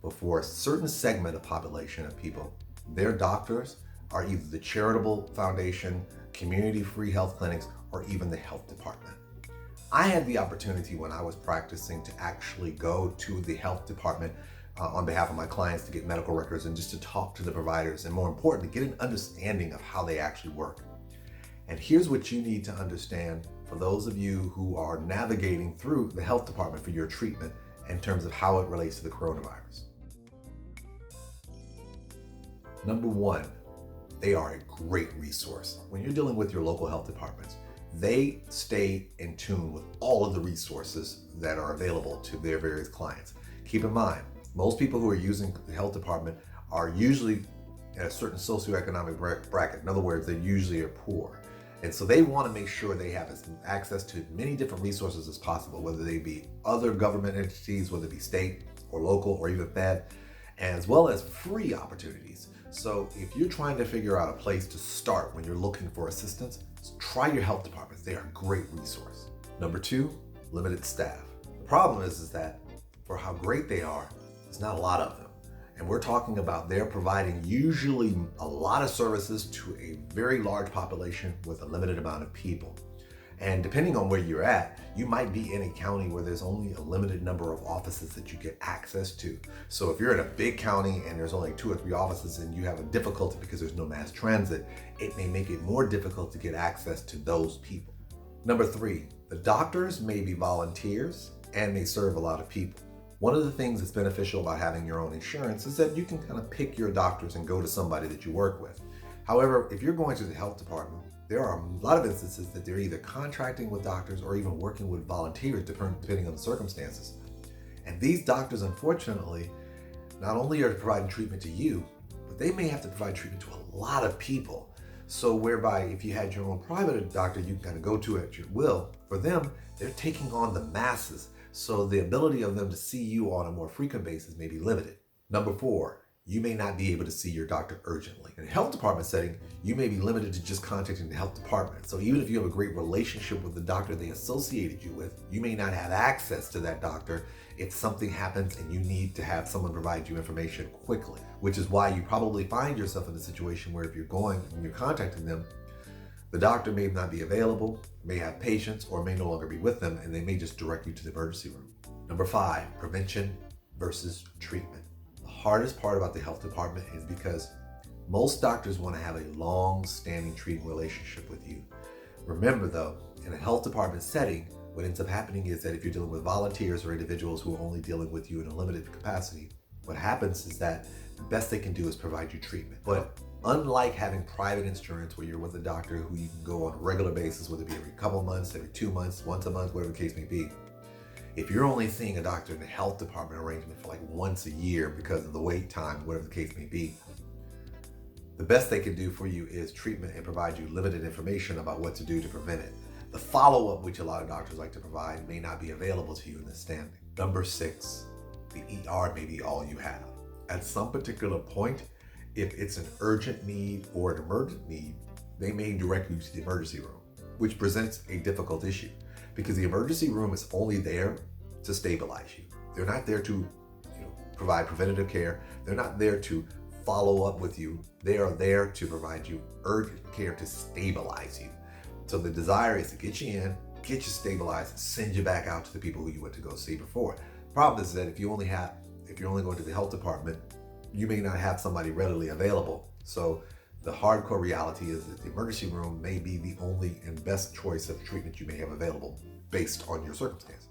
But for a certain segment of population of people, their doctors are either the charitable foundation, community free health clinics, or even the health department. I had the opportunity when I was practicing to actually go to the health department on behalf of my clients to get medical records and just to talk to the providers, and more importantly, get an understanding of how they actually work. And here's what you need to understand for those of you who are navigating through the health department for your treatment in terms of how it relates to the coronavirus. Number one, they are a great resource. When you're dealing with your local health departments, they stay in tune with all of the resources that are available to their various clients. Keep in mind, most people who are using the health department are usually in a certain socioeconomic bracket. In other words, they usually are poor. And so they want to make sure they have access to as many different resources as possible, whether they be other government entities, whether it be state or local or even Fed, as well as free opportunities. So if you're trying to figure out a place to start when you're looking for assistance, try your health departments. They are a great resource. Number two, limited staff. The problem is that for how great they are, there's not a lot of them. And we're talking about they're providing usually a lot of services to a very large population with a limited amount of people. And depending on where you're at, you might be in a county where there's only a limited number of offices that you get access to. So if you're in a big county and there's only 2 or 3 offices and you have a difficulty because there's no mass transit, it may make it more difficult to get access to those people. Number 3, the doctors may be volunteers and they serve a lot of people. One of the things that's beneficial about having your own insurance is that you can kind of pick your doctors and go to somebody that you work with. However, if you're going to the health department, there are a lot of instances that they're either contracting with doctors or even working with volunteers, depending on the circumstances. And these doctors, unfortunately, not only are providing treatment to you, but they may have to provide treatment to a lot of people. So whereby if you had your own private doctor you can kind of go to at your will, for them, they're taking on the masses. So the ability of them to see you on a more frequent basis may be limited. Number 4, you may not be able to see your doctor urgently. In a health department setting, you may be limited to just contacting the health department. So even if you have a great relationship with the doctor they associated you with, you may not have access to that doctor if something happens and you need to have someone provide you information quickly, which is why you probably find yourself in a situation where if you're going and you're contacting them, the doctor may not be available, may have patients, or may no longer be with them, and they may just direct you to the emergency room. Number 5, prevention versus treatment. The hardest part about the health department is because most doctors want to have a long-standing treating relationship with you. Remember though, in a health department setting, what ends up happening is that if you're dealing with volunteers or individuals who are only dealing with you in a limited capacity, what happens is that the best they can do is provide you treatment. But unlike having private insurance where you're with a doctor who you can go on a regular basis, whether it be every couple months, every 2 months, once a month, whatever the case may be, if you're only seeing a doctor in a health department arrangement for like once a year because of the wait time, whatever the case may be, the best they can do for you is treatment and provide you limited information about what to do to prevent it. The follow-up, which a lot of doctors like to provide, may not be available to you in this standing. Number 6, the ER may be all you have. At some particular point, if it's an urgent need or an emergent need, they may direct you to the emergency room, which presents a difficult issue because the emergency room is only there to stabilize you. They're not there to, provide preventative care. They're not there to follow up with you. They are there to provide you urgent care to stabilize you. So the desire is to get you in, get you stabilized, send you back out to the people who you went to go see before. The problem is that if you're only going to the health department, you may not have somebody readily available. So the hardcore reality is that the emergency room may be the only and best choice of treatment you may have available based on your circumstances.